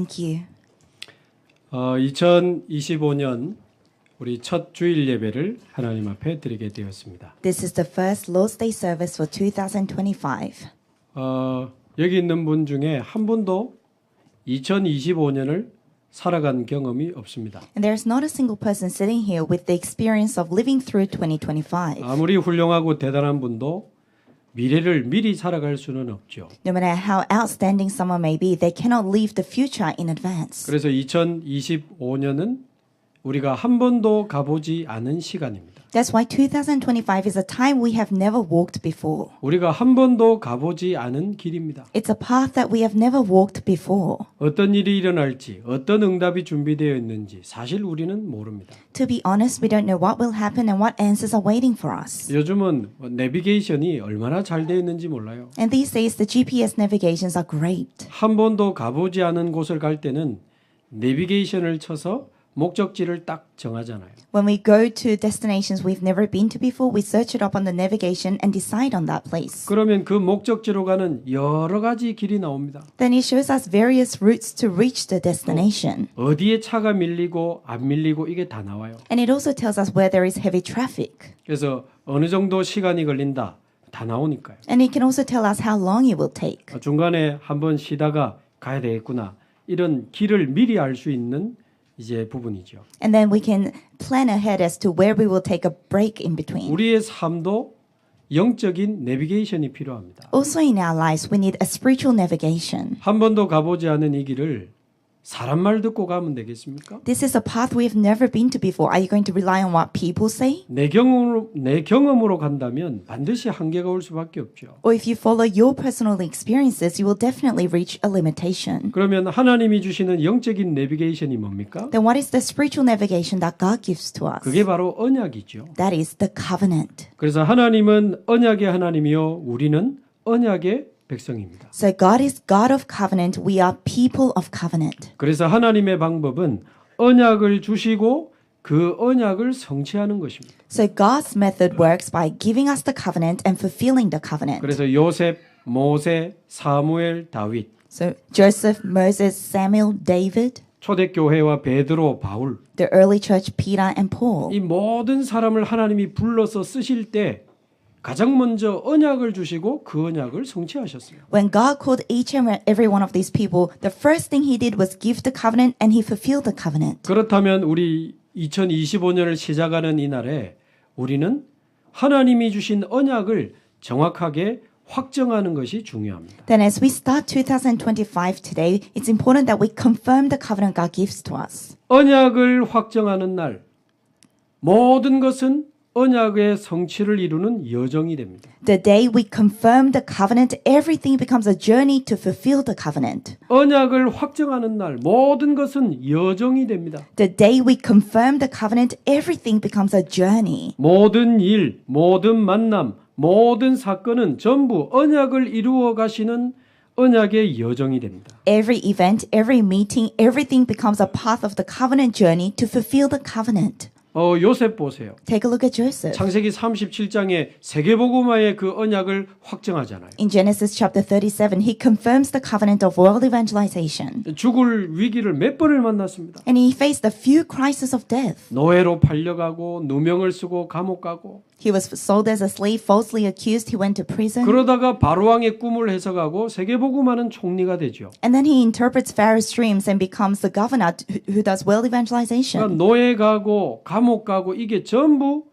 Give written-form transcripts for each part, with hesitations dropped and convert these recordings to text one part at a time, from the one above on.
Thank you. 2025년 우리 첫 주일 예배를 하나님 앞에 드리게 되었습니다. This is the first Lord's Day service for 2025. 여기 있는 분 중에 한 분도 2025년을 살아간 경험이 없습니다. And there's not a single person sitting here with the experience of living through 2025. 아무리 훌륭하고 대단한 분도 미래를 미리 살아갈 수는 없죠. No matter how outstanding someone may be, they cannot leave the future in advance. 그래서 2025년은 우리가 한 번도 가보지 않은 시간입니다. That's why 2025 is a time we have never walked before. 우리가 한 번도 가보지 않은 길입니다. It's a path that we have never walked before. 어떤 일이 일어날지, 어떤 응답이 준비되어 있는지 사실 우리는 모릅니다. To be honest, we don't know what will happen and what answers are waiting for us. 요즘은 내비게이션이 얼마나 잘 되어 있는지 몰라요. And these days, the GPS navigations are great. 한 번도 가보지 않은 곳을 갈 때는 내비게이션을 쳐서 목적지를 딱 정하잖아요. When we go to destinations we've never been to before, we search it up on the navigation and decide on that place. 그러면 그 목적지로 가는 여러 가지 길이 나옵니다. Then it shows us various routes to reach the destination. 어디에 차가 밀리고 안 밀리고 이게 다 나와요. And it also tells us where there is heavy traffic. 그래서 어느 정도 시간이 걸린다 다 나오니까요. And it can also tell us how long it will take. 중간에 한번 쉬다가 가야 되겠구나 이런 길을 미리 알 수 있는 이제 부분이죠. And then we can plan ahead as to where we will take a break in between. 우리의 삶도 영적인 내비게이션이 필요합니다. Also in our lives, we need a spiritual navigation. 한 번도 가보지 않은 이 길을 사람 말 듣고 가면 되겠습니까? This is a path we have never been to before. Are you going to rely on what people say? 내 경험으로 간다면 반드시 한계가 올 수밖에 없죠. Or if you follow your personal experiences, you will definitely reach a limitation. 그러면 하나님이 주시는 영적인 내비게이션이 뭡니까? Then what is the spiritual navigation that God gives to us? 그게 바로 언약이죠. That is the covenant. 그래서 하나님은 언약의 하나님이요 우리는 언약의 백성입니다. So God is God of covenant. We are people of covenant. 그래서 하나님의 방법은 언약을 주시고 그 언약을 성취하는 것입니다. So God's method works by giving us the covenant and fulfilling the covenant. 그래서 요셉, 모세, 사무엘, 다윗, So Joseph, Moses, Samuel, David, 초대교회와 베드로, 바울 the early church, Peter and Paul. 이 모든 사람을 하나님이 불러서 쓰실 때 가장 먼저 언약을 주시고 그 언약을 성취하셨어요. When God called each and every one of these people, the first thing he did was give the covenant and he fulfilled the covenant. 그렇다면 우리 2025년을 시작하는 이날에 우리는 하나님이 주신 언약을 정확하게 확정하는 것이 중요합니다. Then as we start 2025 today, it's important that we confirm the covenant God gives to us. 언약을 확정하는 날 모든 것은 언약의 성취를 이루는 여정이 됩니다. The day we confirm the covenant, everything becomes a journey to fulfill the covenant. 언약을 확정하는 날 모든 것은 여정이 됩니다. The day we confirm the covenant, everything becomes a journey. 모든 일, 모든 만남, 모든 사건은 전부 언약을 이루어 가시는 언약의 여정이 됩니다. Every event, every meeting, everything becomes a path of the covenant journey to fulfill the covenant. 요셉 보세요. Take a look at Joseph. 창세기 37장에 세계복음화의 그 언약을 확정하잖아요. In Genesis chapter 37, he confirms the covenant of world evangelization. 죽을 위기를 몇 번을 만났습니다. And he faced a few crises of death. 노예로 팔려가고 누명을 쓰고 감옥 가고 He was sold as a slave, falsely accused. He went to prison. 그러다가 바로왕의 꿈을 해석하고 세계복음화는 총리가 되죠. And then he interprets Pharaoh's dreams and becomes the governor who does world evangelization. 그러니까 노예 가고 감옥 가고 이게 전부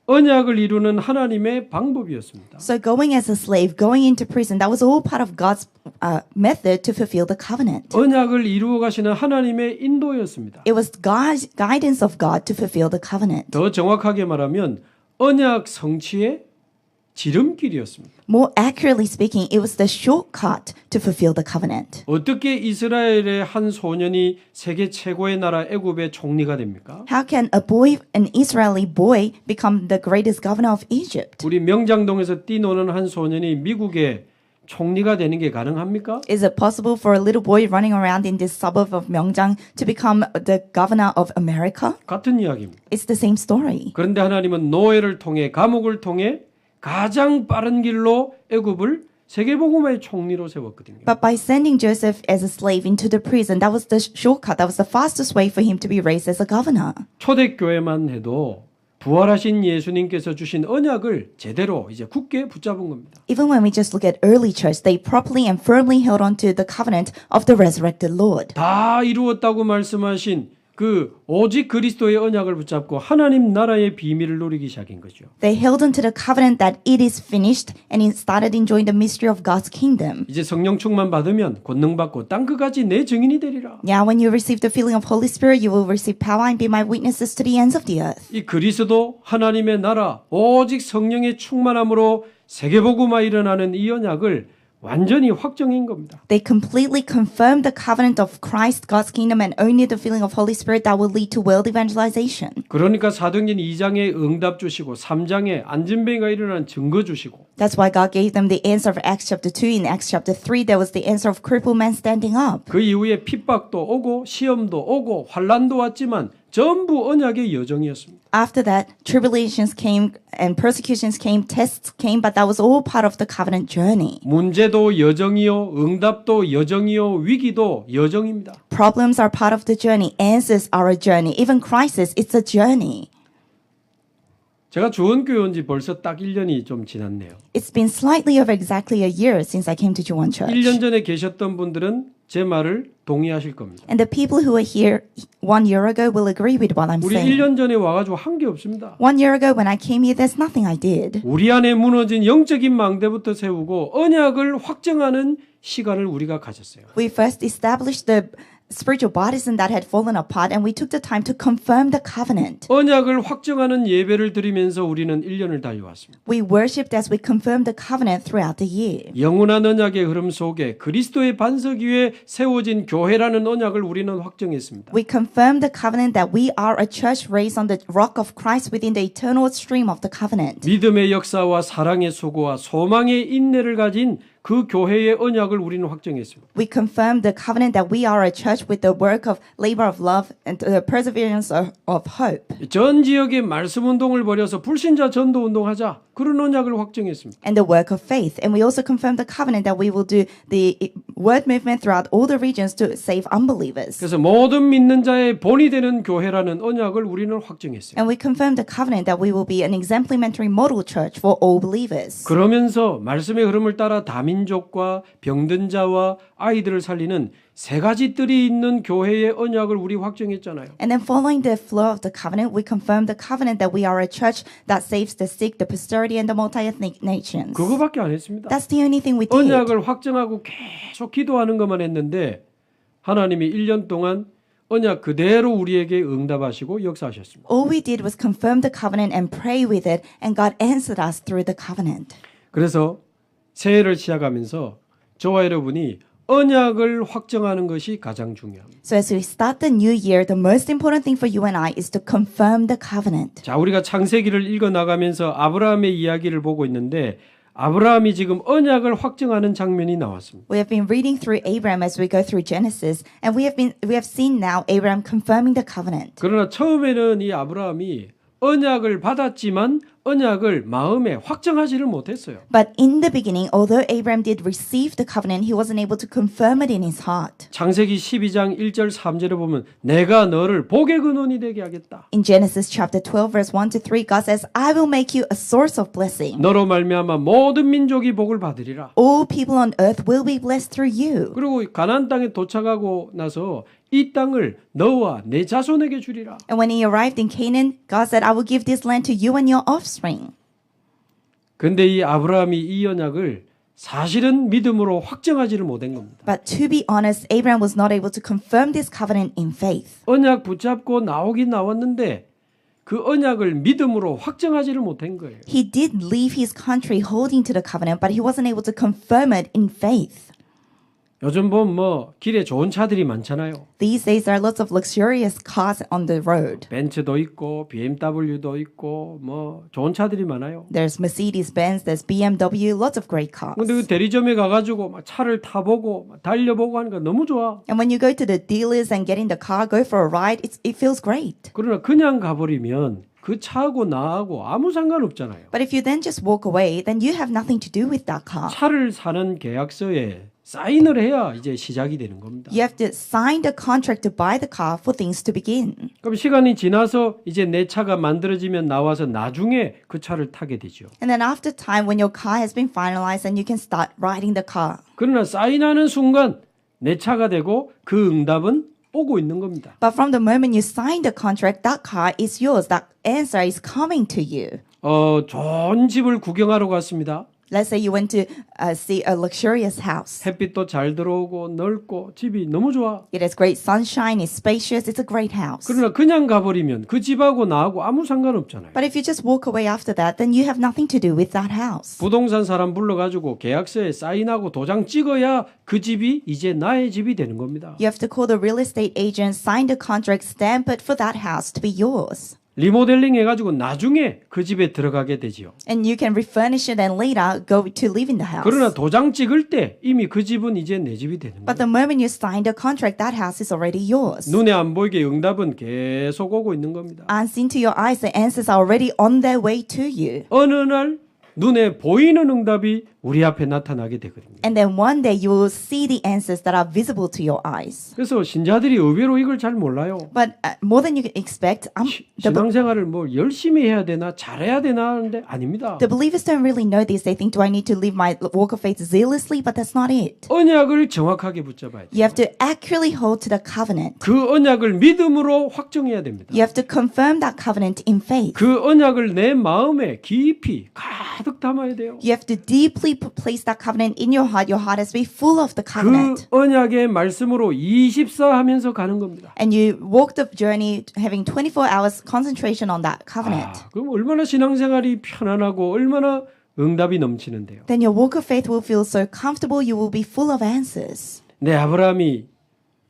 언약을 이루는 하나님의 방법이었습니다. So going as a slave, going into prison, that was all part of God's method to fulfill the covenant. 언약을 이루어 가시는 하나님의 인도였습니다. It was God's guidance of God to fulfill the covenant. 더 정확하게 말하면 언약 성취의 지름길이었습니다. More accurately speaking, it was the shortcut to fulfill the covenant. 어떻게 이스라엘의 한 소년이 세계 최고의 나라 애굽의 총리가 됩니까? How can an Israeli boy become the greatest governor of Egypt? 우리 명장동에서 뛰노는 한 소년이 미국의 총리가 되는 게 가능합니까? Is it possible for a little boy running around in this suburb of Myeongjang to become the governor of America? 같은 이야기입니다. It's the same story. 그런데 하나님은 노예를 통해 감옥을 통해 가장 빠른 길로 애굽을 세계복음화의 총리로 세웠거든요. But by sending Joseph as a slave into the prison, that was the shortcut. That was the fastest way for him to be raised as a governor. 초대교회만 해도 부활하신 예수님께서 주신 언약을 제대로 이제 굳게 붙잡은 겁니다. Even when we just look at early church, they properly and firmly held on to the covenant of the resurrected Lord. 다 이루었다고 말씀하신 그 오직 그리스도의 언약을 붙잡고 하나님 나라의 비밀을 누리기 시작한 거죠. They held on to the covenant that it is finished and it started enjoying the mystery of God's kingdom. 이제 성령 충만 받으면 권능 받고 땅 끝까지 내 증인이 되리라. Now when you receive the filling of Holy Spirit, you will receive power and be my witnesses to the ends of the earth. 이 그리스도 하나님의 나라 오직 성령의 충만함으로 세계복음화 일어나는 이 언약을 완전히 확정인 겁니다. They completely confirmed the covenant of Christ, God's kingdom, and only the filling of Holy Spirit that will lead to world evangelization. 그러니까 사도행전 2장에 응답 주시고 3장에 안진뱅이가 일어난 증거 주시고 That's why God gave them the answer of Acts chapter 2. In Acts chapter 3, there was the answer of crippled man standing up. 그 이후에 핍박도 오고 시험도 오고 환란도 왔지만 전부 언약의 여정이었습니다. After that, tribulations came and persecutions came, tests came, but that was all part of the covenant journey. 문제도 여정이요, 응답도 여정이요, 위기도 여정입니다. Problems are part of the journey. Answers are a journey. Even crisis, it's a journey. 제가 주원교회 온 지 벌써 딱 1년이 좀 지났네요. It's been slightly over exactly a year since I came to Juwon Church. 1년 전에 계셨던 분들은 제 말을 동의하실 겁니다. And the people who were here 1 year ago will agree with what I'm 우리 saying. 1년 전에 와가지고 한 게 없습니다. 1 year ago when I came here, there's nothing I did. 우리 안에 무너진 영적인 망대부터 세우고 언약을 확정하는 시간을 우리가 가졌어요. We first established the spiritual bodies that had fallen apart and we took the time to confirm the covenant. 언약을 확정하는 예배를 드리면서 우리는 1년을 달려왔습니다. We worshipped as we confirmed the covenant throughout the year. 영원한 언약의 흐름 속에 그리스도의 반석 위에 세워진 교회라는 언약을 우리는 확정했습니다. We confirmed the covenant that we are a church raised on the rock of Christ within the eternal stream of the covenant. 믿음의 역사와 사랑의 수고와 소망의 인내를 가진 그 교회의 언약을 우리는 확정했습니다. We confirmed the covenant that we are a church with the work of labor of love and the perseverance of hope. 전 지역에 말씀 운동을 벌여서 불신자 전도 운동하자. 그런 언약을 확정했습니다. And the work of faith. And we also confirmed the covenant that we will do the word movement throughout all the regions to save unbelievers. 그래서 모든 믿는 자의 본이 되는 교회라는 언약을 우리는 확정했어요. And we confirmed the covenant that we will be an exemplimentary model church for all believers. 그러면서 말씀의 흐름을 따라 다민족과 병든 자와 아이들을 살리는 세 가지 뜰이 있는 교회의 언약을 우리 확정했잖아요. And then following the flow of the covenant, we confirmed the covenant that we are a church that saves the sick, the posterity, and the multi-ethnic nations. 그거밖에 안 했습니다. That's the only thing we did. 언약을 확정하고 계속 기도하는 것만 했는데 하나님이 1년 동안 언약 그대로 우리에게 응답하시고 역사하셨습니다. All we did was confirm the covenant and pray with it, and God answered us through the covenant. 그래서 새해를 시작하면서 저와 여러분이 언약을 확정하는 것이 가장 중요합니다. So as we start the new year, the most important thing for you and I is to confirm the covenant. 자, 우리가 창세기를 읽어 나가면서 아브라함의 이야기를 보고 있는데 아브라함이 지금 언약을 확정하는 장면이 나왔습니다. We have been reading through Abraham as we go through Genesis, and we have seen now Abraham confirming the covenant. 그러나 처음에는 이 아브라함이 언약을 받았지만 언약을 마음에 확정하지를 못했어요. But in the beginning, although Abraham did receive the covenant, he wasn't able to confirm it in his heart. 창세기 12장 1절 3절에 보면 내가 너를 복의 근원이 되게 하겠다. In Genesis chapter 12, verse 1 to 3, God says, I will make you a source of blessing. 너로 말미암아 모든 민족이 복을 받으리라. All people on earth will be blessed through you. 그리고 가나안 땅에 도착하고 나서 이 땅을 너와 내 자손에게 주리라. And when he arrived in Canaan, God said, I will give this land to you and your offspring. 근데 이 아브라함이 이 언약을 사실은 믿음으로 확정하지를 못한 겁니다. But to be honest, Abraham was not able to confirm this covenant in faith. 언약 붙잡고 나오긴 나왔는데 그 언약을 믿음으로 확정하지를 못한 거예요. He did leave his country holding to the covenant, but he wasn't able to confirm it in faith. 요즘 보면 뭐 길에 좋은 차들이 많잖아요. These days, there are lots of luxurious cars on the road. 벤츠도 있고 BMW도 있고 뭐 좋은 차들이 많아요. There's Mercedes-Benz, there's BMW, lots of great cars. 근데 그 대리점에 가가지고 막 차를 타보고 막 달려보고 하니까 너무 좋아. And when you go to the dealers and get in the car, go for a ride, it feels great. 그러나 그냥 가버리면 그 차하고 나하고 아무 상관없잖아요. But if you then just walk away, then you have nothing to do with that car. 차를 사는 계약서에 사인을 해야 이제 시작이 되는 겁니다. You have to sign the contract to buy the car for things to begin. 그럼 시간이 지나서 이제 내 차가 만들어지면 나와서 나중에 그 차를 타게 되죠. And then after time, when your car has been finalized, then you can start riding the car. 그러나 사인하는 순간 내 차가 되고 그 응답은 오고 있는 겁니다. But from the moment you sign the contract, that car is yours. That answer is coming to you. 좋은 집을 구경하러 갔습니다. Let's say you went to see a luxurious house. 햇빛도 잘 들어오고 넓고 집이 너무 좋아. It has great sunshine, it's spacious, it's a great house. 그러나 그냥 가버리면 그 집하고 나하고 아무 상관없잖아요. But if you just walk away after that, then you have nothing to do with that house. 부동산 사람 불러가지고 계약서에 사인하고 도장 찍어야 그 집이 이제 나의 집이 되는 겁니다. You have to call the real estate agent, sign the contract, stamp it for that house to be yours. 리모델링 해가지고 나중에 그 집에 들어가게 되지요. And you can refurnish it and later go to live in the house. 그러나 도장 찍을 때 이미 그 집은 이제 내 집이 되는 But 거예요. the moment you sign the contract, that house is already yours. 눈에 안 보이게 응답은 계속 오고 있는 겁니다. Unseen to your eyes, the answers are already on their way to you. 어느 날 눈에 보이는 응답이 우리 앞에 나타나게 되거든요. And then one day you will see the answers that are visible to your eyes. 그래서 신자들이 의외로 이걸 잘 몰라요. But more than you can expect, 신앙생활을 뭐 열심히 해야 되나 잘해야 되나 하는데 아닙니다. the believers don't really know this. They think, do I need to live my walk of faith zealously? But that's not it. 언약을 정확하게 붙잡아야 돼요. You have to accurately hold to the covenant. 그 언약을 믿음으로 확정해야 됩니다. You have to confirm that covenant in faith. 그 언약을 내 마음에 깊이 가득 담아야 돼요. You have to deeply place that covenant in your heart. Your heart has to be full of the 그 covenant. 언약의 말씀으로 24 하면서 가는 겁니다. And you walk the journey having 24 hours concentration on that covenant. 그럼 얼마나 신앙생활이 편안하고 얼마나 응답이 넘치는데요. Then your walk of faith will feel so comfortable. You will be full of answers. 네, 아브라함이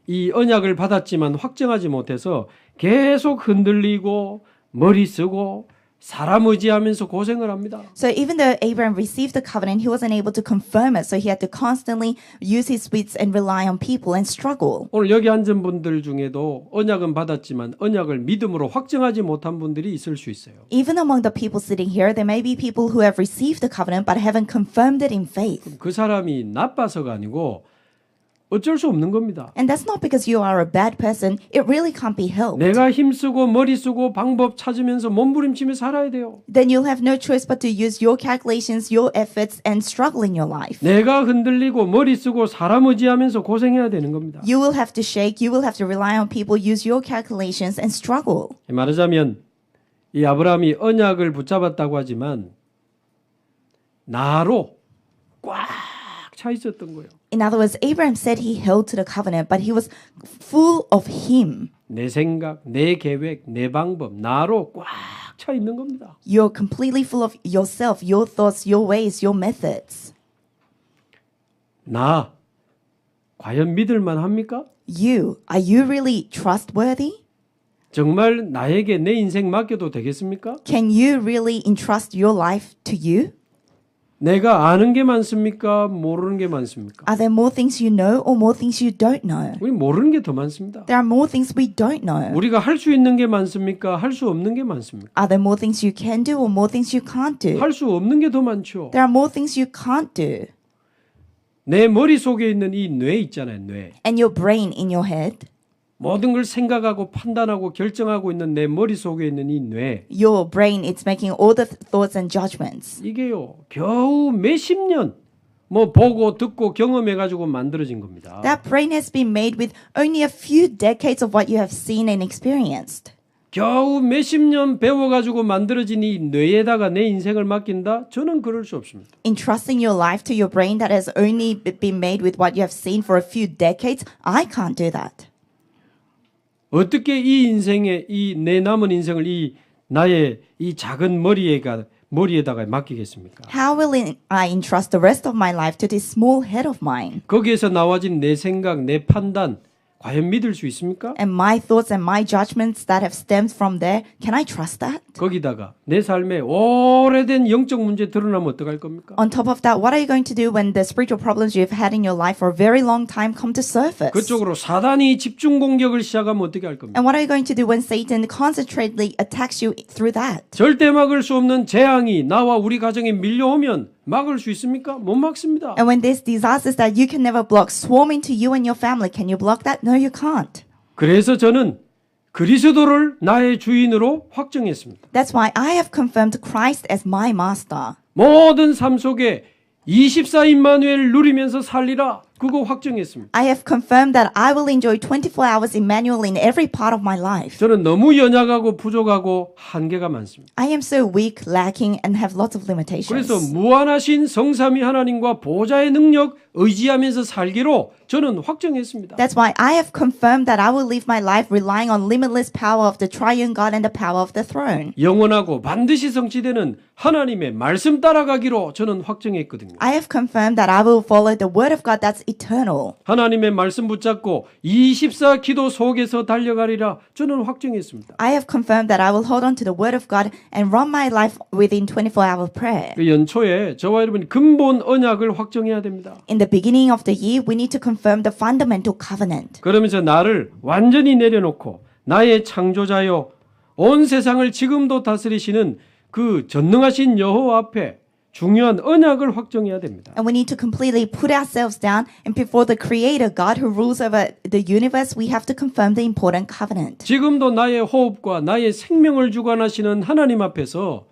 이 언약을 받았지만 확정하지 못해서 계속 흔들리고 머리 쓰고 사람 의지하면서 고생을 합니다. So even though Abraham received the covenant, he wasn't able to confirm it. So he had to constantly use his wits and rely on people and struggle. 오늘 여기 앉은 분들 중에도 언약은 받았지만 언약을 믿음으로 확정하지 못한 분들이 있을 수 있어요. Even among the people sitting here, there may be people who have received the covenant but haven't confirmed it in faith. 그 사람이 나빠서가 아니고 어쩔 수 없는 겁니다. And that's not because you are a bad person. It really can't be helped. 내가 힘쓰고 머리 쓰고 방법 찾으면서 몸부림치며 살아야 돼요. Then you'll have no choice but to use your calculations, your efforts, and struggle in your life. 내가 흔들리고 머리 쓰고 사람 의지하면서 고생해야 되는 겁니다. You will have to shake, you will have to rely on people, use your calculations, and struggle. 말하자면 이 아브라함이 언약을 붙잡았다고 하지만 나로 꽉 차 있었던 거예요. In other words, Abraham said he held to the covenant, but he was full of him. 내 생각, 내 계획, 내 방법, 나로 꽉 차 있는 겁니다. You're completely full of yourself, your thoughts, your ways, your methods. 나 과연 믿을만 합니까? Are you really trustworthy? 정말 나에게 내 인생 맡겨도 되겠습니까? Can you really entrust your life to you? 내가 아는 게 많습니까? 모르는 게 많습니까? Are there more things you know or more things you don't know? 우리 모르는 게 더 많습니다. There are more things we don't know. 우리가 할 수 있는 게 많습니까? 할 수 없는 게 많습니까? Are there more things you can do or more things you can't do? 할 수 없는 게 더 많죠. There are more things you can't do. 내 머릿속에 있는 이 뇌 있잖아요, 뇌. And your brain in your head, 모든 걸 생각하고 판단하고 결정하고 있는 내 머릿속에 있는 이 뇌. your brain, it's making all the thoughts and judgments. 이게요, 겨우 몇십 년 뭐 보고 듣고 경험해가지고 만들어진 겁니다. That brain has been made with only a few decades of what you have seen and experienced. 겨우 몇십 년 배워가지고 만들어진 이 뇌에다가 내 인생을 맡긴다? 저는 그럴 수 없습니다. Entrusting your life to your brain that has only been made with what you have seen for a few decades, I can't do that. 어떻게 이 인생에 이 내 남은 인생을 이 나의 이 작은 머리에다가 맡기겠습니까? How will I entrust the rest of my life to this small head of mine? 거기에서 나와진 내 생각, 내 판단, 과연 믿을 수 있습니까? And my thoughts and my judgments that have stemmed from there, can I trust that? 거기다가 내 삶에 오래된 영적 문제 드러나면 어떡할 겁니까? On top of that, what are you going to do when the spiritual problems you've had in your life for a very long time come to surface? 그쪽으로 사단이 집중 공격을 시작하면 어떻게 할 겁니까? And what are you going to do when Satan concentratedly attacks you through that? 절대 막을 수 없는 재앙이 나와 우리 가정에 밀려오면 막을 수 있습니까? 못 막습니다. And when there's disasters that you can never block swarm into you and your family, can you block that? No, you can't. 그래서 저는 그리스도를 나의 주인으로 확정했습니다. That's why I have confirmed Christ as my master. 모든 삶 속에 24 임마누엘 누리면서 살리라. 그거 확정했습니다. I have confirmed that I will enjoy 24 hours Emmanuel in every part of my life. 저는 너무 연약하고 부족하고 한계가 많습니다. I am so weak, lacking, and have lots of limitations. 그래서 무한하신 성삼위 하나님과 보좌의 능력 의지하면서 살기로 저는 확정했습니다. That's why I have confirmed that I will live my life relying on limitless power of the triune God and the power of the throne. 영원하고 반드시 성취되는 하나님의 말씀 따라가기로 저는 확정했거든요. I have confirmed that I will follow the word of God that's eternal. 하나님의 말씀 붙잡고 24 기도 속에서 달려가리라 저는 확정했습니다. I have confirmed that I will hold on to the word of God and run my life within 24-hour prayer. 그 연초에 저와 여러분이 근본 언약을 확정해야 됩니다. In the beginning of the year, we need to confirm the fundamental covenant. 그러면서 나를 완전히 내려놓고 나의 창조자요 온 세상을 지금도 다스리시는 그 전능하신 여호와 앞에 중요한 언약을 확정해야 됩니다. And we need to completely put ourselves down and before the Creator God who rules over the universe, we have to confirm the important covenant. 지금도 나의 호흡과 나의 생명을 주관하시는 하나님 앞에서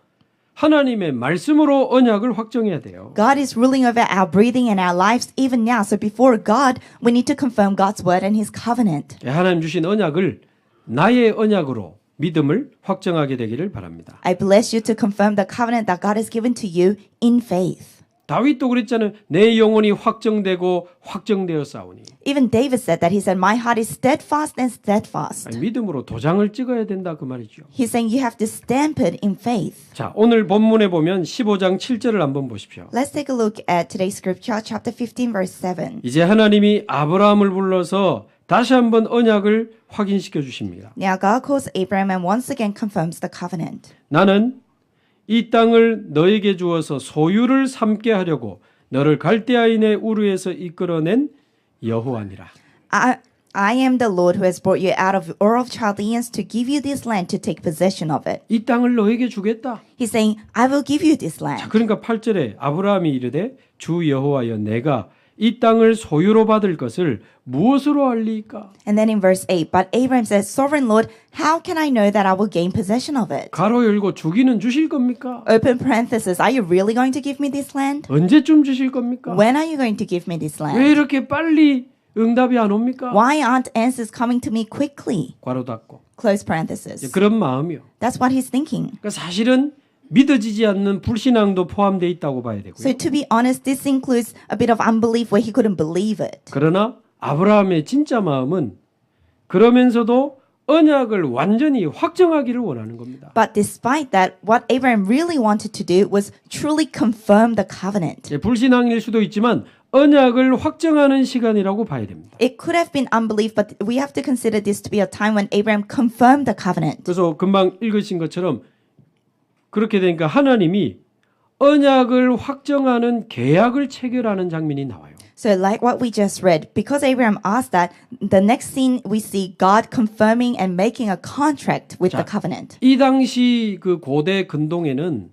하나님의 말씀으로 언약을 확정해야 돼요. God is ruling over our breathing and our lives even now. So before God, we need to confirm God's word and His covenant. 하나님 주신 언약을 나의 언약으로 믿음을 확정하게 되기를 바랍니다. I bless you to confirm the covenant that God has given to you in faith. 다윗도 그랬잖아요. 내 영혼이 확정되고 확정되어 싸우니. Even David said that. He said, my heart is steadfast and steadfast. 아니, 믿음으로 도장을 찍어야 된다 그 말이죠. He's saying you have to stamp it in faith. 자, 오늘 본문에 보면 15장 7절을 한번 보십시오. Let's take a look at today's scripture, chapter 15, verse 7. 이제 하나님이 아브라함을 불러서 다시 한번 언약을 확인시켜 주십니다. Now God calls Abraham and once again confirms the covenant. 나는 이 땅을 너에게 주어서 소유를 삼게 하려고 너를 갈대아인의 우르에서 이끌어낸 여호와니라. I am the Lord who has brought you out of Ur of Chaldeans to give you this land to take possession of it. 이 땅을 너에게 주겠다. He's saying, I will give you this 자, land. 그러니까 8절에 아브라함이 이르되 주 여호와여 내가 이 땅을 소유로 받을 것을 무엇으로 알리까? And then in verse 8, but Abraham says, Sovereign Lord, how can I know that I will gain possession of it? 가로 열고 주기는 주실 겁니까? Open parenthesis, are you really going to give me this land? 언제쯤 주실 겁니까? When are you going to give me this 왜 land? 이렇게 빨리 응답이 안 옵니까? Why aren't answers coming to me quickly? 괄호 닫고. Close parenthesis. 그런 마음이요. That's what he's thinking. 그러니까 사실은 믿어지지 않는 불신앙도 포함되어 있다고 봐야 되고요. So to be honest, this includes a bit of unbelief where he couldn't believe it. 그러나 아브라함의 진짜 마음은 그러면서도 언약을 완전히 확정하기를 원하는 겁니다. But despite that, what Abraham really wanted to do was truly confirm the covenant. 불신앙일 수도 있지만 언약을 확정하는 시간이라고 봐야 됩니다. It could have been unbelief, but we have to consider this to be a time when Abraham confirmed the covenant. 그래서 금방 읽으신 것처럼 그렇게 되니까 하나님이 언약을 확정하는 계약을 체결하는 장면이 나와요. So like what we just read, because Abraham asked that, the next scene we see God confirming and making a contract with the covenant. 이 당시 그 고대 근동에는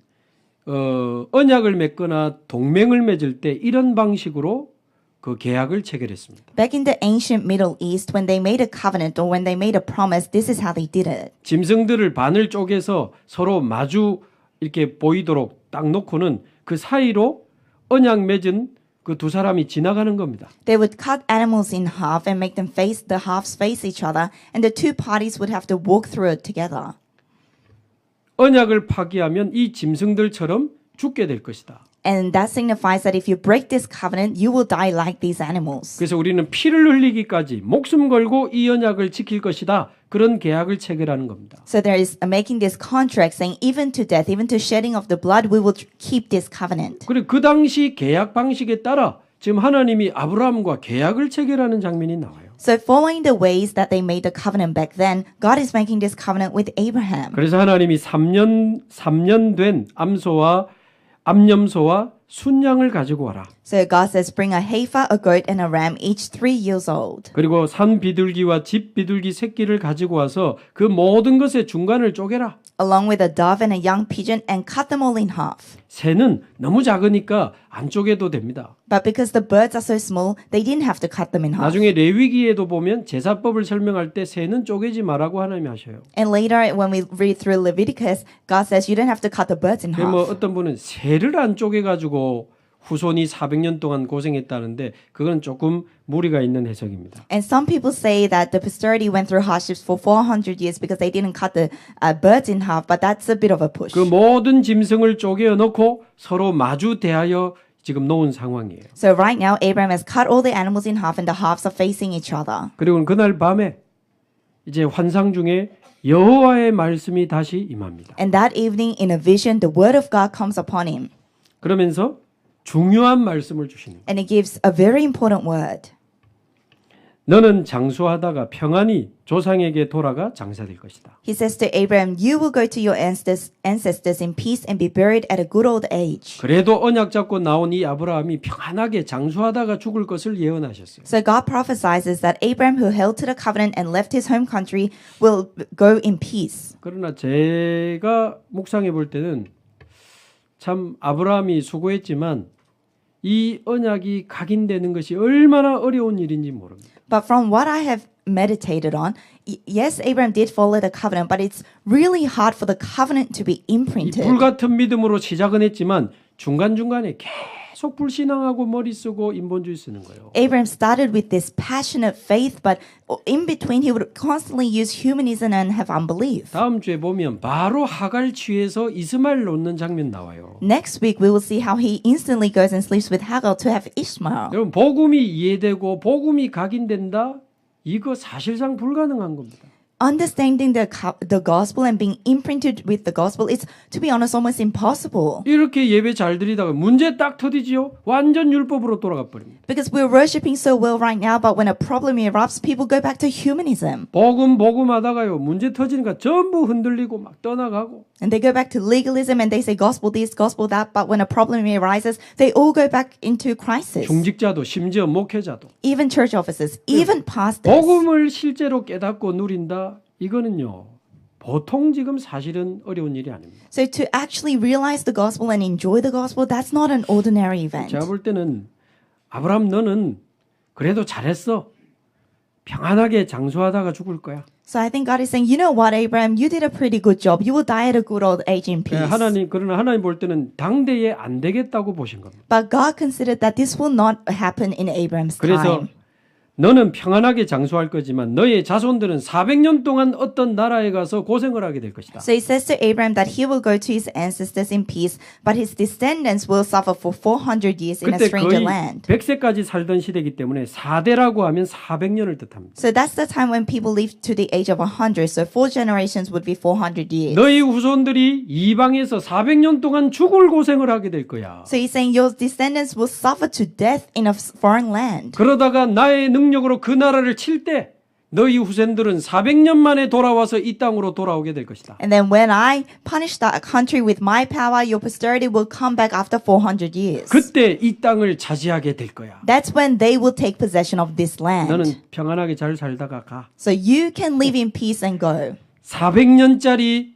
언약을 맺거나 동맹을 맺을 때 이런 방식으로 그 계약을 체결했습니다. Back in the ancient Middle East, when they made a covenant or when they made a promise, this is how they did it. 짐승들을 반을 쪼개서 서로 마주 이렇게 보이도록 딱 놓고는 그 사이로 언약 맺은 그 두 사람이 지나가는 겁니다. They would cut animals in half and make them face the halves face each other, and the two parties would have to walk through it together. 언약을 파기하면 이 짐승들처럼 죽게 될 것이다. And that signifies that if you break this covenant, you will die like these animals. 그래서 우리는 피를 흘리기까지 목숨 걸고 이 언약을 지킬 것이다. 그런 계약을 체결하는 겁니다. So there is making this contract saying even to death, even to shedding of the blood, we will keep this covenant. 그리고 그 당시 계약 방식에 따라 지금 하나님이 아브라함과 계약을 체결하는 장면이 나와요. So following the ways that they made the covenant back then, God is making this covenant with Abraham. 그래서 하나님이 3년 된 암염소와 순양을 가지고 와라. So God says, bring a heifer, a goat, and a ram, each 3 years old. 그리고 산 비둘기와 집 비둘기 새끼를 가지고 와서 그 모든 것의 중간을 쪼개라. Along with a dove and a young pigeon, and cut them all in half. 새는 너무 작으니까 안 쪼개도 됩니다. But because the birds are so small, they didn't have to cut them in half. 나중에 레위기에도 보면 제사법을 설명할 때 새는 쪼개지 말라고 하나님이 하셔요. And later, when we read through Leviticus, God says you don't have to cut the birds in 그럼 뭐 half. 어떤 분은 새를 안 쪼개가지고 후손이 400년 동안 고생했다는데 그건 조금 무리가 있는 해석입니다. And some people say that the posterity went through hardships for 400 years because they didn't cut the birds in half, but that's a bit of a push. 그 모든 짐승을 쪼개어 놓고 서로 마주 대하여 지금 놓은 상황이에요. So right now, Abraham has cut all the animals in half and the halves are facing each other. 그리고 그날 밤에 이제 환상 중에 여호와의 말씀이 다시 임합니다. And that evening, in a vision, the word of God comes upon him. 그러면서 중요한 말씀을 주시는 거예요. And he gives a very important word. 너는 장수하다가 평안히 조상에게 돌아가 장사될 것이다. He says to Abraham, you will go to your ancestors in peace and be buried at a good old age. 그래도 언약 잡고 나온 이 아브라함이 평안하게 장수하다가 죽을 것을 예언하셨어요. So God prophesies that Abraham, who held to the covenant and left his home country, will go in peace. 그러나 제가 묵상해 볼 때는 참 아브라함이 수고했지만 이 언약이 각인되는 것이 얼마나 어려운 일인지 모릅니다. But from what I have meditated on, yes, Abraham did follow the covenant, but it's really hard for the covenant to be 이 imprinted. 불같은 믿음으로 시작은 했지만 중간중간에 계속 불신앙하고 머리 쓰고 인본주의 쓰는 거예요. Abraham started with this passionate faith, but in between he would constantly use humanism and have unbelief. 다음 주에 보면 바로 하갈 취해서 이스마엘 놓는 장면 나와요. Next week, we will see how he instantly goes and sleeps with Hagar to have Ishmael. 여러분 복음이 이해되고 복음이 각인된다? 이거 사실상 불가능한 겁니다. Understanding the gospel and being imprinted with the gospel is, to be honest, almost impossible. 이렇게 예배 잘 드리다가 문제 딱 터지지요. 완전 율법으로 돌아가 버립니다. Because we're worshiping so well right now, but when a problem erupts, people go back to humanism. 복음 하다가요. 문제 터지니까 전부 흔들리고 막 떠나가고. And they go back to legalism and they say gospel this, gospel that, but when a problem arises, they all go back into crisis. 중직자도 심지어 목회자도. Even church officers, even pastors. 복음을 실제로 깨닫고 누린다. 이거는요. 보통 지금 사실은 어려운 일이 아닙니다. So to actually realize the gospel and enjoy the gospel, that's not an ordinary event. 제가 볼 때는 아브라함 너는 그래도 잘했어. 평안하게 장수하다가 죽을 거야. So I think God is saying, you know what, Abraham, you did a pretty good job. You will die at a good old age in peace. 그러나 하나님 볼 때는 당대에 안 되겠다고 보신 겁니다. But God considered that this will not happen in Abraham's 그래서 time. 너는 평안하게 장수할 거지만 너의 자손들은 400년 동안 어떤 나라에 가서 고생을 하게 될 것이다. So he says to Abraham that he will go to his ancestors in peace, but his descendants will suffer for 400 years in a 그때 stranger 거의 land. 100세까지 살던 시대이기 때문에 4대라고 하면 400년을 뜻합니다. So that's the time when people live to the age of 100. So 4 generations would be 400 years. 너희 후손들이 이방에서 400년 동안 죽을 고생을 하게 될 거야. So he's saying your descendants will suffer to death in a foreign land. 그러다가 나의 능력으로 그 나라를 칠 때 너희 후손들은 400년 만에 돌아와서 이 땅으로 돌아오게 될 것이다. And then when I punish that country with my power, your posterity will come back after 400 years. 그때 이 땅을 차지하게 될 거야. That's when they will take possession of this land. 너는 평안하게 잘 살다가 가. So you can live in peace and go. 400년짜리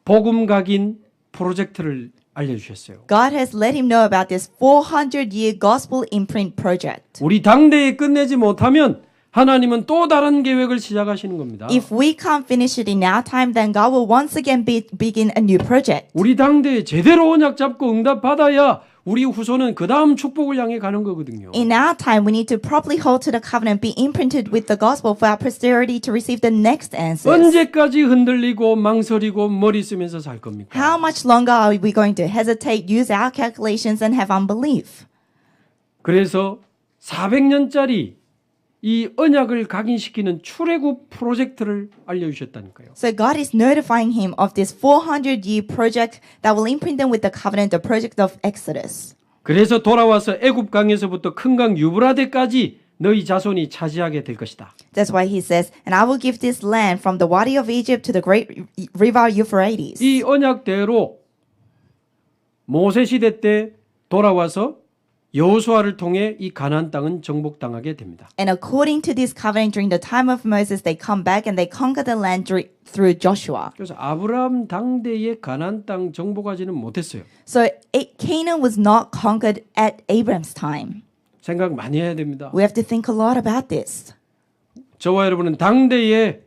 복음 각인 프로젝트를 알려주셨어요. God has let him know about this 400-year gospel imprint project. 우리 당대에 끝내지 못하면 하나님은 또 다른 계획을 시작하시는 겁니다. If we can't finish it in our time, then God will once again begin a new project. 우리 당대에 제대로 언약 잡고 응답 받아야 우리 후손은 그 다음 축복을 향해 가는 거거든요. In our time, we need to properly hold to the covenant, be imprinted with the gospel for our posterity to receive the next answers. 언제까지 흔들리고 망설이고 머리 쓰면서 살 겁니까? How much longer are we going to hesitate, use our calculations, and have unbelief? 그래서 400년짜리 이 언약을 각인시키는 출애굽 프로젝트를 알려주셨다니까요. So God is notifying him of this 400-year project that will imprint them with the covenant, the project of Exodus. 그래서 돌아와서 애굽 강에서부터 큰 강 유브라데까지 너희 자손이 차지하게 될 것이다. That's why he says, and I will give this land from the wadi of Egypt to the great river Euphrates. 이 언약대로 모세 시대 때 돌아와서 여호수아를 통해 이 가나안 땅은 정복당하게 됩니다. And according to this covenant during the time of Moses, they come back and they conquer the land through Joshua. 그래서 아브라함 당대에 가나안 땅 정복하지는 못했어요. So Canaan was not conquered at Abraham's time. 생각 많이 해야 됩니다. We have to think a lot about this. 저와 여러분은 당대에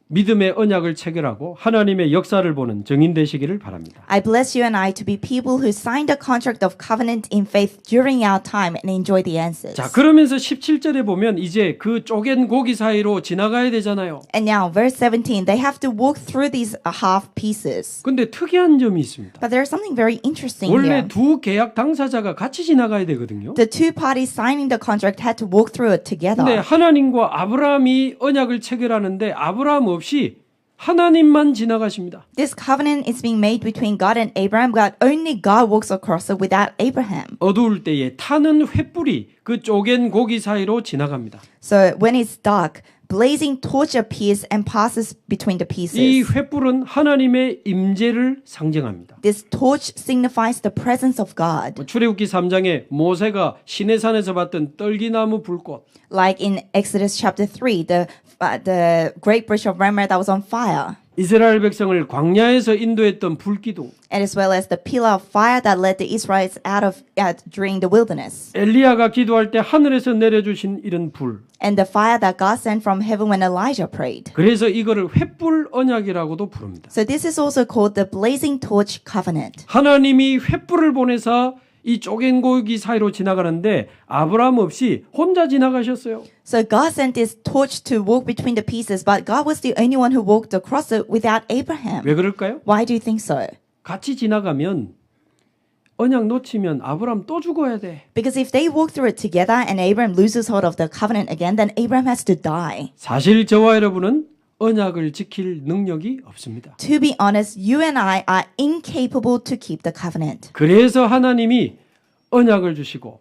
믿음의 언약을 체결하고 하나님의 역사를 보는 증인 되시기를 바랍니다. I bless you and I to be people who signed a contract of covenant in faith during our time and enjoy the answers. 자, 그러면서 17절에 보면 이제 그 쪼갠 고기 사이로 지나가야 되잖아요. And now, verse 17, they have to walk through these half pieces. 근데 특이한 점이 있습니다. But there's something very interesting 원래 here. 두 계약 당사자가 같이 지나가야 되거든요. The two parties signing the contract had to walk through it together. 근데 하나님과 아브라함이 언약을 체결하는데 아브라함 없이 하나님만 지나가십니다. This covenant is being made between God and Abraham, but only God walks across it without Abraham. 어두울 때에 타는 횃불이 그 쪼갠 고기 사이로 지나갑니다. So when it's dark, blazing torch appears and passes between the 이 pieces. 횃불은 하나님의 임재를 상징합니다. This torch signifies the presence of God. 출애굽기 3장에 모세가 시내산에서 봤던 떨기나무 불꽃, Like in Exodus chapter 3, the great bush of Mamre that was on fire. 이스라엘 백성을 광야에서 인도했던 불기둥, And as well as the pillar of fire that led the Israelites out during the wilderness. 엘리야가 기도할 때 하늘에서 내려주신 이런 불. And the fire that God sent from heaven when Elijah prayed. 그래서 이거를 횃불 언약이라고도 부릅니다. So this is also called the blazing torch covenant. 하나님이 횃불을 보내서 이 쪼갠 고기 사이로 지나가는데 아브라함 없이 혼자 지나가셨어요. So God sent this torch to walk between the pieces, but God was the only one who walked across it without Abraham. 왜 그럴까요? Why do you think so? 같이 지나가면 언약 놓치면 아브라함 또 죽어야 돼. Because if they walk through it together and Abraham loses hold of the covenant again, then Abraham has to die. 사실 저와 여러분은 언약을 지킬 능력이 없습니다. To be honest, you and I are incapable to keep the covenant. 그래서 하나님이 언약을 주시고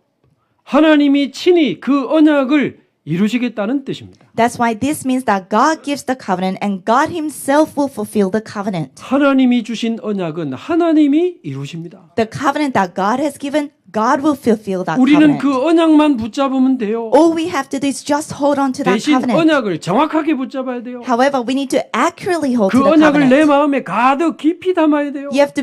하나님이 친히 그 언약을 이루시겠다는 뜻입니다. That's why this means that God gives the covenant and God himself will fulfill the covenant. 하나님이 주신 언약은 하나님이 이루십니다. The covenant that God has given, God will fulfill that 우리는 covenant. 그 언약만 붙잡으면 돼요. All we have to do is just hold on to that 대신 covenant. 언약을 정확하게 붙잡아야 돼요. However, we need to accurately hold 그 to the 언약을 내 covenant. 마음에 가득 깊이 담아야 돼요. You have to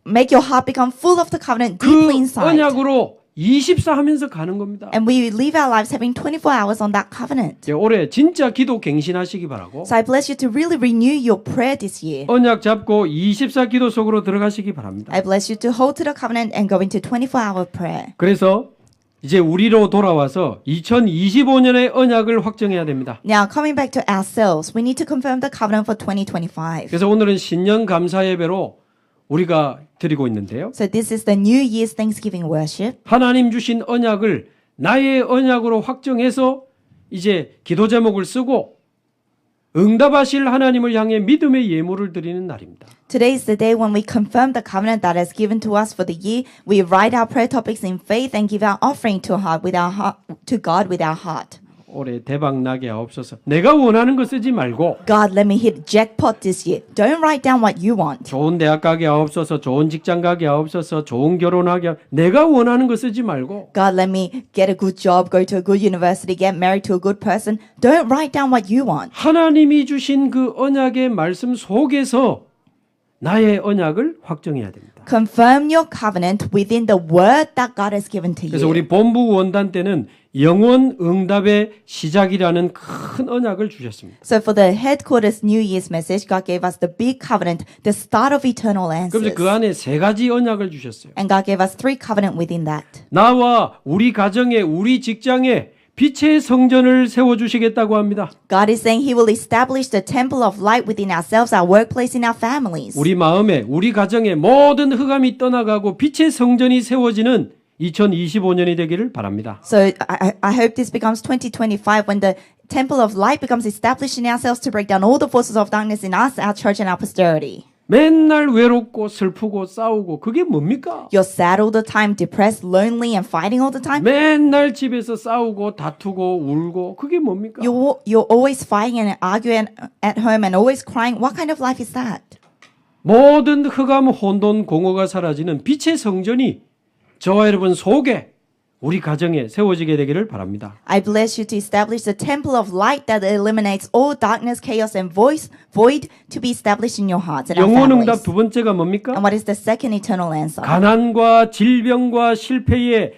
make your heart become full of the covenant 그 deeply inside. 언약으로 24 하면서 가는 겁니다. And we live our lives having 24 hours on that covenant. 올해 진짜 기도 갱신하시기 바라고 So I bless you to really renew your prayer this year. 언약 잡고 24 기도 속으로 들어가시기 바랍니다. I bless you to hold to the covenant and go into 24-hour prayer. 그래서 이제 우리로 돌아와서 2025년의 언약을 확정해야 됩니다. Now, coming back to ourselves, we need to confirm the covenant for 2025. 그래서 오늘은 신년 감사 예배로 우리가 드리고 있는데요. So this is the New Year's Thanksgiving worship. 하나님 주신 언약을 나의 언약으로 확정해서 이제 기도 제목을 쓰고 응답하실 하나님을 향해 믿음의 예물을 드리는 날입니다. Today is the day when we confirm the covenant that has given to us for the year. We write our prayer topics in faith and give our offering to God with our heart. 올해 대박 나게 하옵소서. 내가 원하는 거 쓰지 말고 God, let me hit jackpot this year. Don't write down what you want. 좋은 대학 가게 하옵소서. 좋은 직장 가게 하옵소서. 좋은 결혼하게 내가 원하는 거 쓰지 말고 God, let me get a good job, go to a good university, get married to a good person. Don't write down what you want. 하나님이 주신 그 언약의 말씀 속에서 나의 언약을 확정해야 됩니다. Confirm your covenant within the word that God has given to 그래서 you. 우리 본부 원단 때는 영원 응답의 시작이라는 큰 언약을 주셨습니다. So for the headquarters New Year's message, God gave us the big covenant, the start of eternal answers. 그래서 그 안에 세 가지 언약을 주셨어요. And God gave us 3 covenant within that. 나와 우리 가정에 우리 직장에 빛의 성전을 세워주시겠다고 합니다. God is saying He will establish the temple of light within ourselves, our workplace, in our families. 우리 마음에 우리 가정에 모든 흑암이 떠나가고 빛의 성전이 세워지는 2025년이 되기를 바랍니다. So I hope this becomes 2025 when the temple of light becomes established in ourselves to break down all the forces of darkness in us, our church, and our posterity. 맨날 외롭고 슬프고 싸우고 그게 뭡니까? You're sad all the time, depressed, lonely, and fighting all the time. 맨날 집에서 싸우고 다투고 울고 그게 뭡니까? You're always fighting and arguing at home and always crying. What kind of life is that? 모든 흑암 혼돈 공허가 사라지는 빛의 성전이 저와 여러분 속에 우리 가정에 세워지게 되기를 바랍니다. I bless you to establish the temple of light that eliminates all darkness, chaos, and void to be established in your hearts and our 영혼응답 families. 두 번째가 뭡니까? And what is the second eternal answer? 가난과 질병과 실패의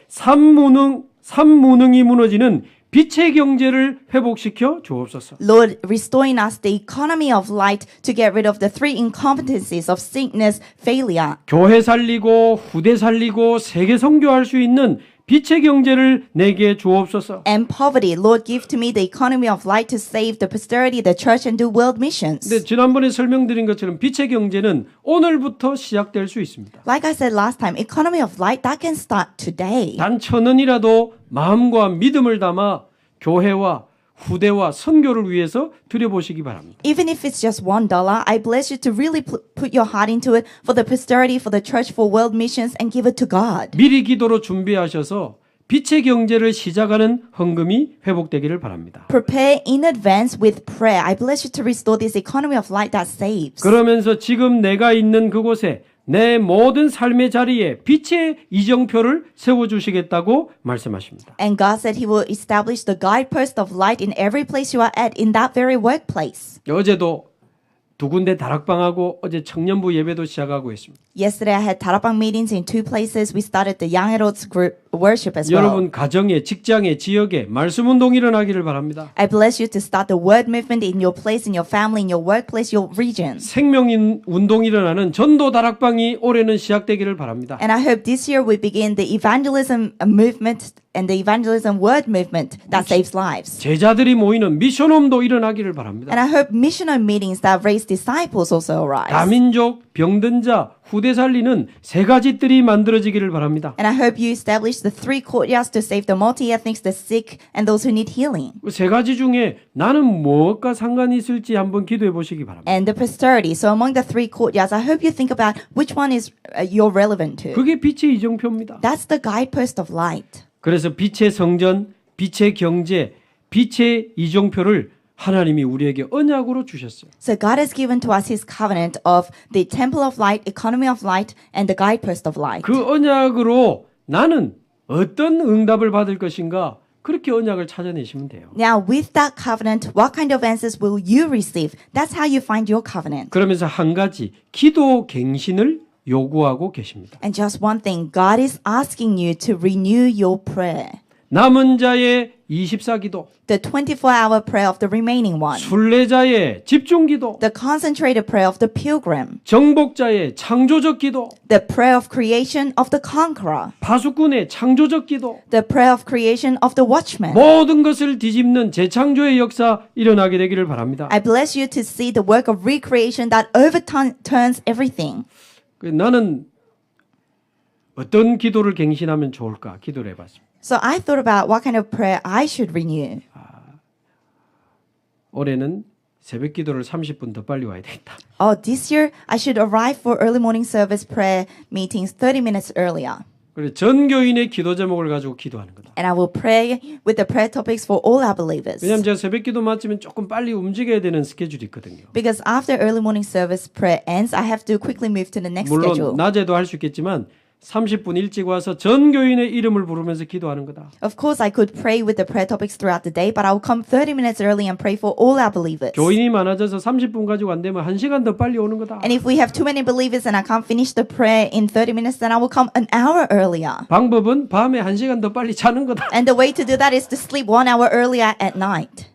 삼무능이 무너지는 빛의 경제를 회복시켜 주옵소서. Lord, restore in us the economy of light to get rid of the three incompetencies of sickness, failure, 교회 살리고 후대 살리고 세계 선교할 수 있는 빛의 경제를 내게 주옵소서. and poverty. Lord, give to me the economy of light to save the posterity, the church, and do world missions. 근데 지난번에 설명드린 것처럼 빛의 경제는 오늘부터 시작될 수 있습니다. Like I said last time, economy of light, that can start today. 단 1,000원이라도 마음과 믿음을 담아 교회와 후대와 선교를 위해서 드려보시기 바랍니다. Even if it's just $1, I bless you to really put your heart into it for the posterity, for the church, for world missions, and give it to God. 미리 기도로 준비하셔서 빛의 경제를 시작하는 헌금이 회복되기를 바랍니다. Prepare in advance with prayer. I bless you to restore this economy of light that saves. 그러면서 지금 내가 있는 그곳에 내 모든 삶의 자리에 빛의 이정표를 세워주시겠다고 말씀하십니다. And God said He will establish the guidepost of light in every place you are at, in that very workplace. 어제도 두 군데 다락방하고 어제 청년부 예배도 시작하고 있습니다. Yesterday I had 다락방 meetings in two places. We started the young adults group worship as well. 여러분 가정에, 직장에, 지역에 말씀 운동이 일어나기를 바랍니다. I bless you to start the word movement in your place, in your family, in your workplace, your region. 생명 운동이 일어나는 전도 다락방이 올해는 시작되기를 바랍니다. And I hope this year we begin the evangelism movement and the evangelism word movement that saves lives. 제자들이 모이는 미션홈도 일어나기를 바랍니다. And I hope missional meetings that raise disciples also arise. 다민족, 병든 자, 후대 살리는 세 가지 뜰이 만들어지기를 바랍니다. And I hope you establish the three courtyards to save the multi-ethnics, the sick, and those who need healing. 그 세 가지 중에 나는 무엇과 상관이 있을지 한번 기도해 보시기 바랍니다. And the posterity. So among the three courtyards, I hope you think about which one is you're relevant to. 그게 빛의 이정표입니다. That's the guidepost of light. 그래서 빛의 성전, 빛의 경제, 빛의 이정표를 하나님이 우리에게 언약으로 주셨어요. So God has given to us His covenant of the temple of light, economy of light, and the guidepost of light. 그 언약으로 나는 어떤 응답을 받을 것인가 그렇게 언약을 찾아내시면 돼요. Now, with that covenant, what kind of answers will you receive? That's how you find your covenant. 그러면서 한 가지 기도 갱신을 요구하고 계십니다. And just one thing, God is asking you to renew your prayer. 남은 자의 24기도, The 24-hour prayer of the remaining one. 순례자의 집중기도, The concentrated prayer of the pilgrim. 정복자의 창조적 기도, The prayer of creation of the conqueror. 파수꾼의 창조적 기도, The prayer of creation of the watchman. 모든 것을 뒤집는 재창조의 역사 일어나게 되기를 바랍니다. I bless you to see the work of recreation that overturns everything. 나는 어떤 기도를 갱신하면 좋을까 기도를 해봤습니다. So I thought about what kind of prayer I should renew. 올해는 새벽 기도를 30분 더 빨리 와야 되겠다. Oh, this year I should arrive for early morning service prayer meetings 30 minutes earlier. 그래서 전 교인의 기도 제목을 가지고 기도하는 거다. And I will pray with the prayer topics for all our believers. 왜냐하면 제가 새벽 기도 마치면 조금 빨리 움직여야 되는 스케줄이 있거든요. Because after early morning service prayer ends, I have to quickly move to the next 물론 schedule. 낮에도 할 수 있겠지만 30분 일찍 와서 전 교인의 이름을 부르면서 기도하는 거다. Of course, I could pray with the prayer topics throughout the day, but I will come 30 minutes early and pray for all our believers. 교인이 많아져서 30분 가지고 안 되면 1시간 더 빨리 오는 거다. And if we have too many believers and I can't finish the prayer in 30 minutes, then I will come an hour earlier. 방법은 밤에 1시간 더 빨리 자는 거다. And the way to do that is to sleep 1 hour earlier at night.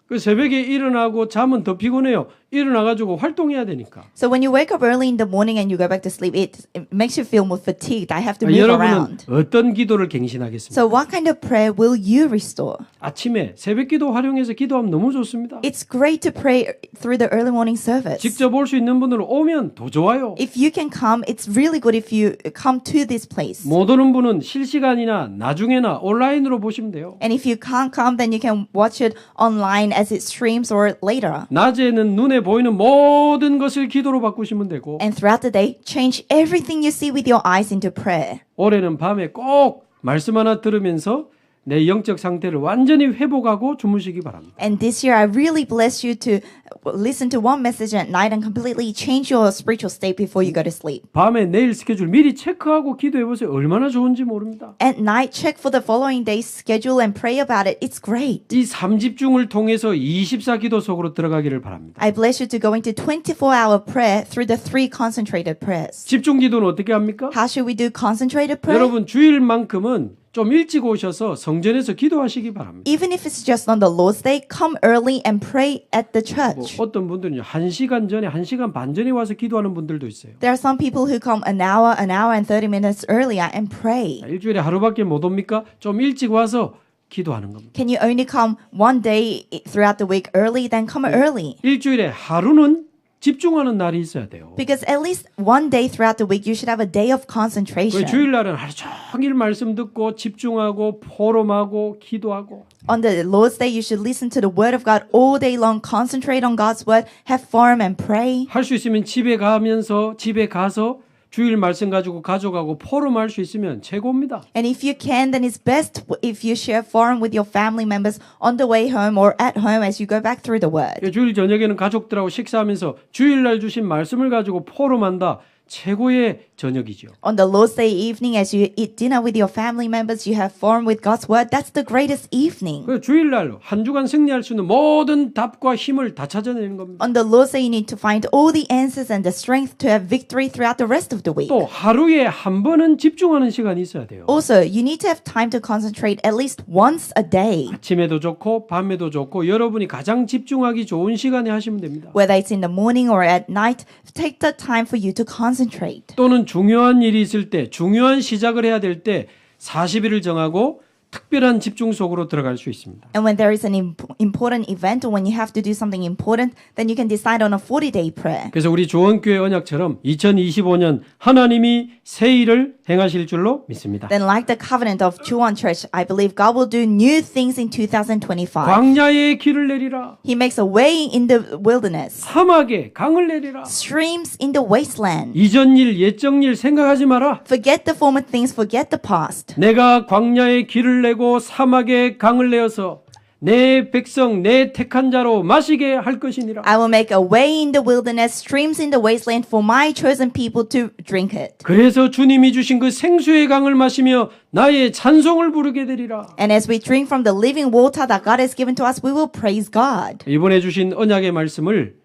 그 새벽에 일어나고 자면 더 피곤해요. 일어나가지고 활동해야 되니까. So when you wake up early in the morning and you go back to sleep, it makes you feel more fatigued. I have to move 여러분은 around. 어떤 기도를 갱신하겠습니까? So what kind of prayer will you restore? 아침에 새벽 기도 활용해서 기도하면 너무 좋습니다. It's great to pray through the early morning service. 직접 올 수 있는 분들은 오면 더 좋아요. If you can come, it's really good if you come to this place. 못 오는 분은 실시간이나 나중에나 온라인으로 보시면 돼요. And if you can't come, then you can watch it online as it streams or later. 낮에는 눈에 보이는 모든 것을 기도로 바꾸시면 되고 And throughout the day, change everything you see with your eyes into prayer. 올해는 밤에 꼭 말씀 하나 들으면서 내 영적 상태를 완전히 회복하고 주무시기 바랍니다. And this year, I really bless you to listen to one message at night and completely change your spiritual state before you go to sleep. 밤에 내일 스케줄 미리 체크하고 기도해 보세요. 얼마나 좋은지 모릅니다. At night, check for the following day's schedule and pray about it. It's great. 이 3집중을 통해서 24기도 속으로 들어가기를 바랍니다. I bless you to go into 24-hour prayer through the 3 concentrated prayers. 집중 기도는 어떻게 합니까? How should we do concentrated prayer? 여러분 주일만큼은 좀 일찍 오셔서 성전에서 기도하시기 바랍니다. Even if it's just on the Lord's Day, come early and pray at the church. 어떤 분들은 1시간 전에 1시간 반 전에 와서 기도하는 분들도 있어요. There are some people who come an hour and 30 minutes earlier and pray. 일주일에 하루밖에 못 옵니까? 좀 일찍 와서 기도하는 겁니다. Can you only come one day throughout the week early? Then come early. 일주일에 하루는 집중하는 날이 있어야 돼요. Because at least one day throughout the week, you should have a day of concentration. 주일날은 하루 종일 말씀 듣고 집중하고 포럼하고 기도하고 On the Lord's Day, you should listen to the Word of God all day long, concentrate on God's Word, have forum and pray. 할 수 있으면 집에 가서 주일 말씀 가지고 가져가고 포럼할 수 있으면 최고입니다. And if you can, then it's best if you share forum with your family members on the way home or at home as you go back through the Word. 주일 저녁에는 가족들하고 식사하면서 주일날 주신 말씀을 가지고 포럼한다. 최고의 저녁이죠. On the Lord's Day evening, as you eat dinner with your family members, you have forum with God's Word. That's the greatest evening. 주일날 한 주간 승리할 수 있는 모든 답과 힘을 다 찾아내는 겁니다. On the Lord's Day, you need to find all the answers and the strength to have victory throughout the rest of the week. 또 하루에 한 번은 집중하는 시간이 있어야 돼요. Also, you need to have time to concentrate at least once a day. 아침에도 좋고 밤에도 좋고 여러분이 가장 집중하기 좋은 시간에 하시면 됩니다. Whether it's in the morning or at night, take the time for you to concentrate. 또는 중요한 일이 있을 때, 중요한 시작을 해야 될 때 40일을 정하고 특별한 집중 속으로 들어갈 수 있습니다. And when there is an important event or when you have to do something important, then you can decide on a 40-day prayer. 그래서 우리 조원교회 언약처럼 2025년 하나님이 새 일을 행하실 줄로 믿습니다. Then like the covenant of Chuan Church, I believe God will do new things in 2025. 광야에 길을 내리라. He makes a way in the wilderness, 사막에 강을 내리라. streams in the wasteland. 이전 일, 옛적 일 생각하지 마라. Forget the former things, forget the past. 내가 광야에 길을 내고 사막에 강을 내어서 내 백성, 내 택한 자로 마시게 할 것이니라. I will make a way in the wilderness, streams in the wasteland for my chosen people to drink it. 그래서 주님이 주신 그 생수의 강을 마시며 나의 찬송을 부르게 되리라. And as we drink from the living water that God has given to us, we will praise God. 이번에 주신 언약의 말씀을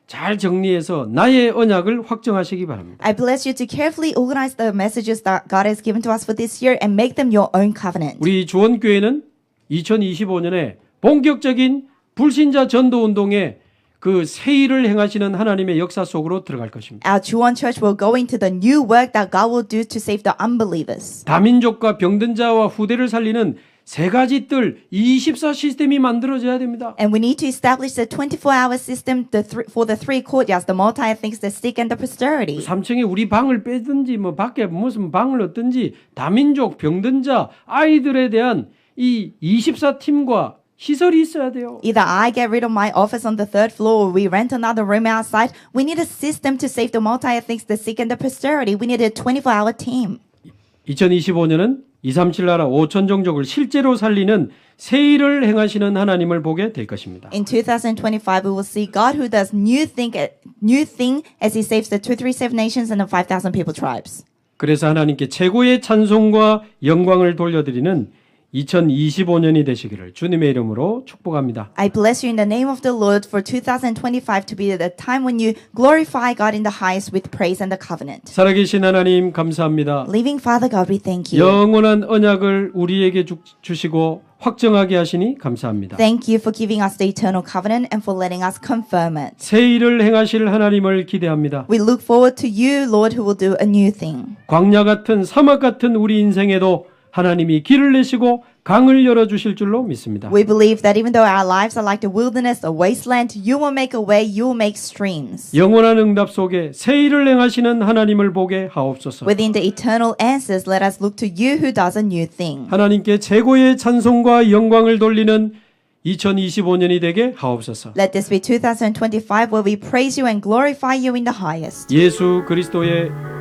잘 정리해서 나의 언약을 확정하시기 바랍니다. I bless you to carefully organize the messages that God has given to us for this year and make them your own covenant. 우리 주원교회는 2025년에 본격적인 불신자 전도 운동에 그 새 일을 행하시는 하나님의 역사 속으로 들어갈 것입니다. Our Chuan Church will go into the new work that God will do to save the unbelievers. 다민족과 병든 자와 후대를 살리는 세 가지 뜰 24 시스템이 만들어져야 됩니다. And we need to establish the 24-hour system for the 3 courtyards, the multi-things, the stick, and the posterity. 3층에 우리 방을 빼든지 뭐 밖에 무슨 방을 얻든지 다민족, 병든 자, 아이들에 대한 이 24팀과 시설이 있어야 돼요. Either I get rid of my office on the 3rd floor or we rent another room outside. We need a system to save the multi-things, the sick, and the posterity. We need a 24-hour team. 2025년은 237 나라 5천 종족을 실제로 살리는 새 일을 행하시는 하나님을 보게 될 것입니다. In 2025, we will see God who does new thing as He saves the 237 nations and the 5,000 people tribes. 그래서 하나님께 최고의 찬송과 영광을 돌려드리는 2025년이 되시기를 주님의 이름으로 축복합니다. I bless you in the name of the Lord for 2025 to be the time when you glorify God in the highest with praise and the covenant. 살아계신 하나님 감사합니다. Living Father God, we thank you. 영원한 언약을 우리에게 주시고 확정하게 하시니 감사합니다. Thank you for giving us the eternal covenant and for letting us confirm it. 새 일을 행하실 하나님을 기대합니다. We look forward to you, Lord, who will do a new thing. 광야 같은 사막 같은 우리 인생에도 하나님이 길을 내시고 강을 열어주실 줄로 믿습니다. We believe that even though our lives are like the wilderness, a wasteland, you will make a way, you will make streams. 영원한 응답 속에 새 일을 행하시는 하나님을 보게 하옵소서. Within the eternal answers, let us look to you who does a new thing. 하나님께 최고의 찬송과 영광을 돌리는 2025년이 되게 하옵소서. Let this be 2025 where we praise you and glorify you in the highest. 예수 그리스도의